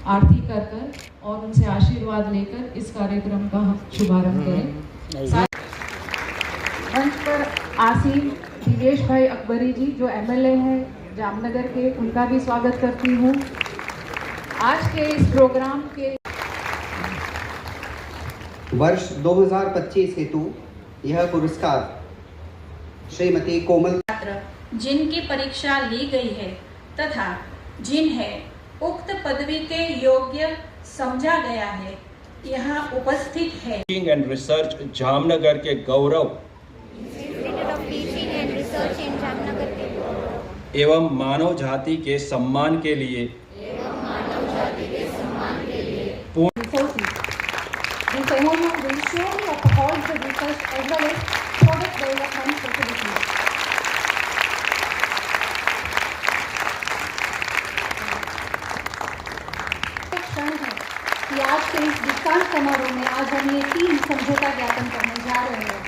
आरती कर और उनसे आशीर्वाद लेकर इस कार्यक्रम का शुभारंभ करें। मंच पर आसीन दिवेश भाई अकबरी जी जो एमएलए हैं जामनगर के, उनका भी स्वागत करती हूँ। आज के इस प्रोग्राम के वर्ष 2025 हेतु यह पुरस्कार श्रीमती कोमल छात्र जिनकी परीक्षा ली गई है तथा जिन्हें उक्त पदवी के योग्य समझा गया है यहाँ उपस्थित है। टीचिंग एंड रिसर्च जामनगर के गौरव एवं मानव जाति के सम्मान के लिए The ceremony will surely uphold the research as well as product development facilities. क्षण है कि आज के इस दीक्षांत समारोह में आज हम ये 3 समझौता ज्ञापन करने जा रहे हैं।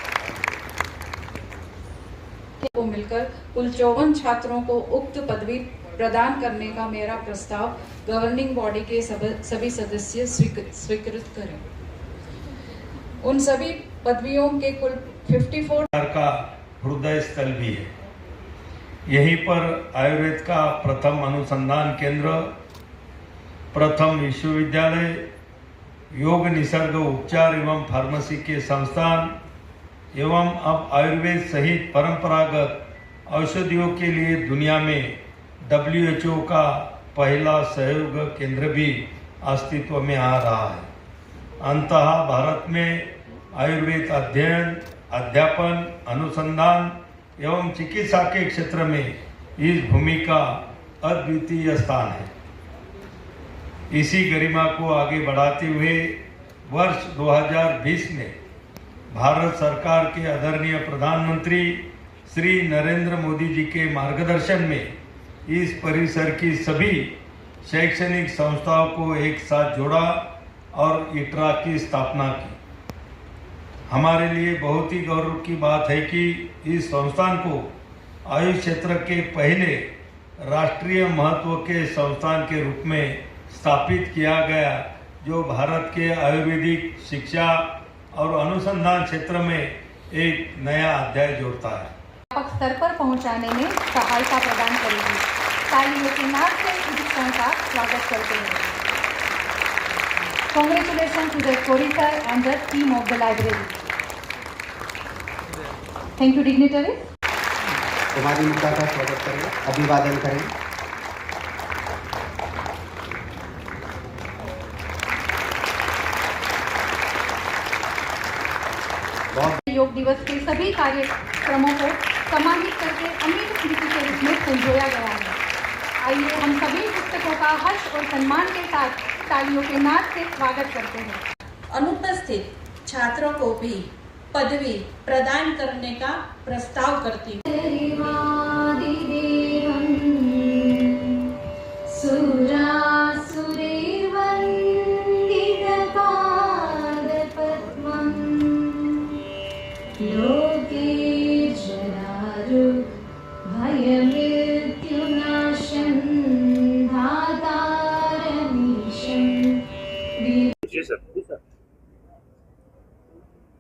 को मिलकर कुल 54 छात्रों को उक्त पदवी प्रदान करने का मेरा प्रस्ताव गवर्निंग बॉडी के सभी सदस्य स्वीकृत करें। उन सभी पदवियों के कुल 54 का हृदय स्थल भी है। यहीं पर आयुर्वेद का प्रथम अनुसंधान केंद्र, प्रथम विश्वविद्यालय, योग निसर्ग उपचार एवं फार्मेसी के संस्थान एवं अब आयुर्वेद सहित परंपरागत औषधियों के लिए दुनिया में WHO का पहला सहयोग केंद्र भी अस्तित्व में आ रहा है। अंततः भारत में आयुर्वेद अध्ययन, अध्यापन, अनुसंधान एवं चिकित्सा के क्षेत्र में इस भूमि का अद्वितीय स्थान है। इसी गरिमा को आगे बढ़ाते हुए वर्ष 2020 में भारत सरकार के आदरणीय प्रधानमंत्री श्री नरेंद्र मोदी जी के मार्गदर्शन में इस परिसर की सभी शैक्षणिक संस्थाओं को एक साथ जोड़ा और इटरा की स्थापना की। हमारे लिए बहुत ही गौरव की बात है कि इस संस्थान को आयुष क्षेत्र के पहले राष्ट्रीय महत्व के संस्थान के रूप में स्थापित किया गया, जो भारत के आयुर्वेदिक शिक्षा और अनुसंधान क्षेत्र में एक नया अध्याय जोड़ता है। व्यापक स्तर पर पहुंचाने में सहायता प्रदान करेगी। तालियों के नाद से शिक्षण का स्वागत करते हैं। Congratulations to the Corita and the team of the library. Thank you, dignitaries. कुमारी मुक्ता का स्वागत करें, अभिवादन करें। योग दिवस के सभी कार्यक्रमों को समाहित करके अमृत स्मृति के रूप में संजोया गया है। आइए हम सभी पुस्तकों का हर्ष और सम्मान के साथ तालियों के नाद से स्वागत करते हैं। अनुपस्थित छात्रों को भी पदवी प्रदान करने का प्रस्ताव करती हूँ।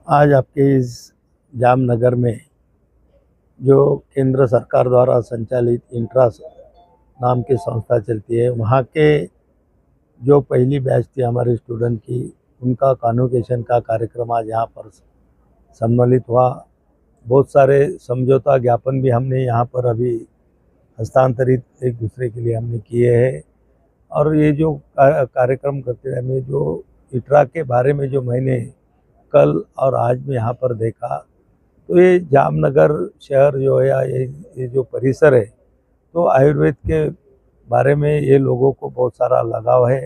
आज आपके इस जामनगर में जो केंद्र सरकार द्वारा संचालित इंट्रास नाम की संस्था चलती है, वहाँ के जो पहली बैच थी हमारे स्टूडेंट की, उनका कॉन्वोकेशन का कार्यक्रम आज यहाँ पर सम्मिलित हुआ। बहुत सारे समझौता ज्ञापन भी हमने यहाँ पर अभी हस्तांतरित एक दूसरे के लिए हमने किए हैं। और ये जो कार्यक्रम करते रहे में जो इटरा के बारे में जो मैंने कल और आज में यहाँ पर देखा, तो ये जामनगर शहर जो है या ये जो परिसर है, तो आयुर्वेद के बारे में ये लोगों को बहुत सारा लगाव है।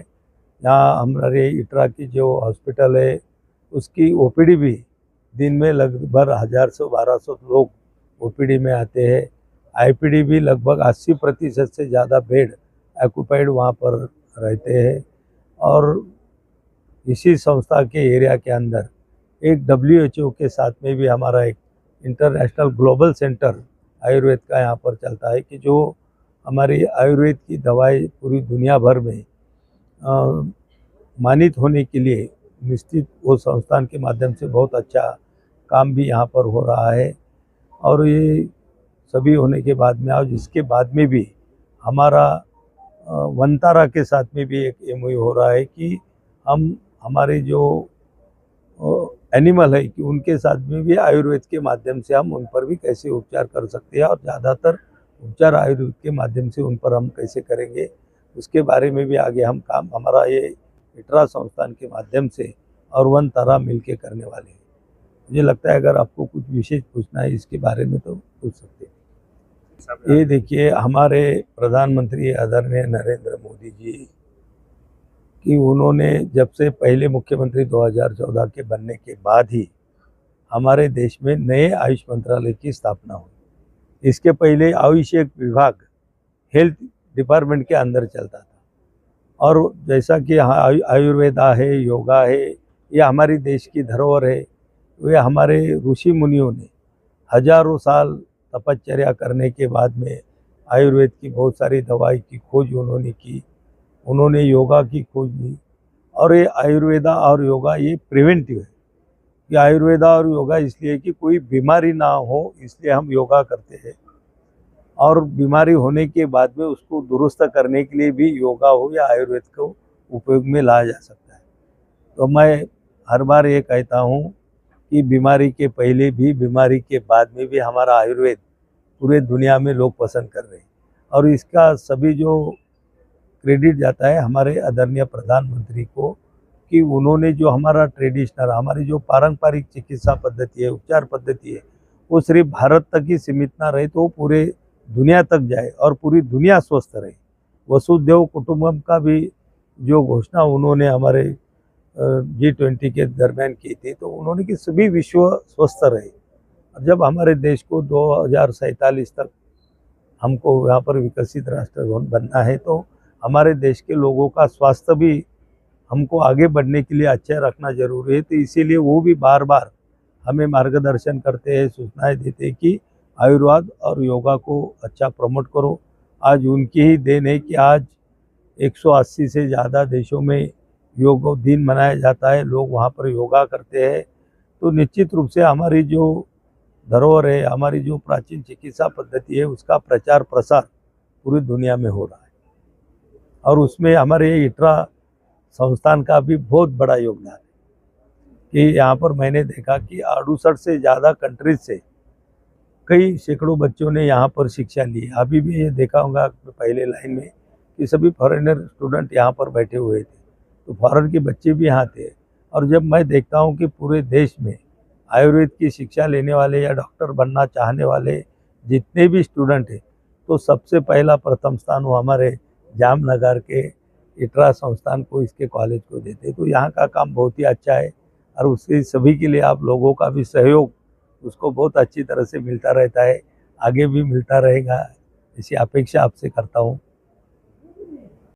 यहाँ हमारे इटरा की जो हॉस्पिटल है उसकी ओपीडी भी दिन में लगभग 1000 से 1200 लोग ओपीडी में आते हैं। आईपीडी भी लगभग 80% से ज़्यादा बेड ऑक्यूपाइड वहाँ पर रहते हैं। और इसी संस्था के एरिया के अंदर एक WHO के साथ में भी हमारा एक इंटरनेशनल ग्लोबल सेंटर आयुर्वेद का यहाँ पर चलता है कि जो हमारी आयुर्वेद की दवाई पूरी दुनिया भर में मानित होने के लिए निश्चित वो संस्थान के माध्यम से बहुत अच्छा काम भी यहाँ पर हो रहा है। और ये सभी होने के बाद में आज इसके बाद में भी हमारा वनतारा के साथ में भी एक एमओयू हो रहा है कि हम हमारे जो एनिमल है कि उनके साथ में भी आयुर्वेद के माध्यम से हम उन पर भी कैसे उपचार कर सकते हैं और ज़्यादातर उपचार आयुर्वेद के माध्यम से उन पर हम कैसे करेंगे उसके बारे में भी आगे हम काम हमारा ये इटरा संस्थान के माध्यम से और वनतारा मिलके करने वाले हैं। मुझे लगता है अगर आपको कुछ विशेष पूछना है इसके बारे में तो पूछ सकते हैं। ये देखिए हमारे प्रधानमंत्री आदरणीय नरेंद्र मोदी जी कि उन्होंने जब से पहले मुख्यमंत्री 2014 के बनने के बाद ही हमारे देश में नए आयुष मंत्रालय की स्थापना हुई। इसके पहले आयुष एक विभाग हेल्थ डिपार्टमेंट के अंदर चलता था और जैसा कि आयुर्वेदा है, योगा है, ये हमारी देश की धरोहर है। वे हमारे ऋषि मुनियों ने हजारों साल तपश्चर्या करने के बाद में आयुर्वेद की बहुत सारी दवाई की खोज उन्होंने की, उन्होंने योगा की खोज की। और ये आयुर्वेदा और योगा ये प्रिवेंटिव है कि आयुर्वेदा और योगा इसलिए कि कोई बीमारी ना हो इसलिए हम योगा करते हैं और बीमारी होने के बाद में उसको दुरुस्त करने के लिए भी योगा हो या आयुर्वेद को उपयोग में लाया जा सकता है। तो मैं हर बार ये कहता हूँ कि बीमारी के पहले भी बीमारी के बाद में भी हमारा आयुर्वेद पूरे दुनिया में लोग पसंद कर रहे हैं और इसका सभी जो क्रेडिट जाता है हमारे आदरणीय प्रधानमंत्री को कि उन्होंने जो हमारा ट्रेडिशनल हमारी जो पारंपरिक चिकित्सा पद्धति है, उपचार पद्धति है, वो सिर्फ भारत तक ही सीमित ना रहे तो पूरे दुनिया तक जाए और पूरी दुनिया स्वस्थ रहे। वसुधैव कुटुंबकम का भी जो घोषणा उन्होंने हमारे G20 के दरमियान की थी तो उन्होंने कि सभी विश्व स्वस्थ रहे। जब हमारे देश को 2047 तक हमको यहाँ पर विकसित राष्ट्र बनना है तो हमारे देश के लोगों का स्वास्थ्य भी हमको आगे बढ़ने के लिए अच्छा रखना जरूरी है। तो इसीलिए वो भी बार बार हमें मार्गदर्शन करते हैं, सूचनाएं देते हैं कि आयुर्वेद और योगा को अच्छा प्रमोट करो। आज उनकी ही देन है कि आज 180 से ज़्यादा देशों में योग दिन मनाया जाता है, लोग वहाँ पर योगा करते हैं। तो निश्चित रूप से हमारी जो धरोहर है, हमारी जो प्राचीन चिकित्सा पद्धति है उसका प्रचार प्रसार पूरी दुनिया में हो रहा है और उसमें हमारे इटरा संस्थान का भी बहुत बड़ा योगदान है कि यहाँ पर मैंने देखा कि 68 से ज़्यादा कंट्रीज से कई सैकड़ों बच्चों ने यहाँ पर शिक्षा ली। अभी भी ये देखा होगा पहले लाइन में कि सभी फॉरेनर स्टूडेंट यहाँ पर बैठे हुए थे, तो फॉरेन के बच्चे भी यहाँ थे। और जब मैं देखता हूँ कि पूरे देश में आयुर्वेद की शिक्षा लेने वाले या डॉक्टर बनना चाहने वाले जितने भी स्टूडेंट हैं तो सबसे पहला प्रथम स्थान वो हमारे जामनगर के इटरा संस्थान को, इसके कॉलेज को देते। तो यहाँ का काम बहुत ही अच्छा है और उसके सभी के लिए आप लोगों का भी सहयोग उसको बहुत अच्छी तरह से मिलता रहता है, आगे भी मिलता रहेगा, ऐसी अपेक्षा आपसे करता हूँ।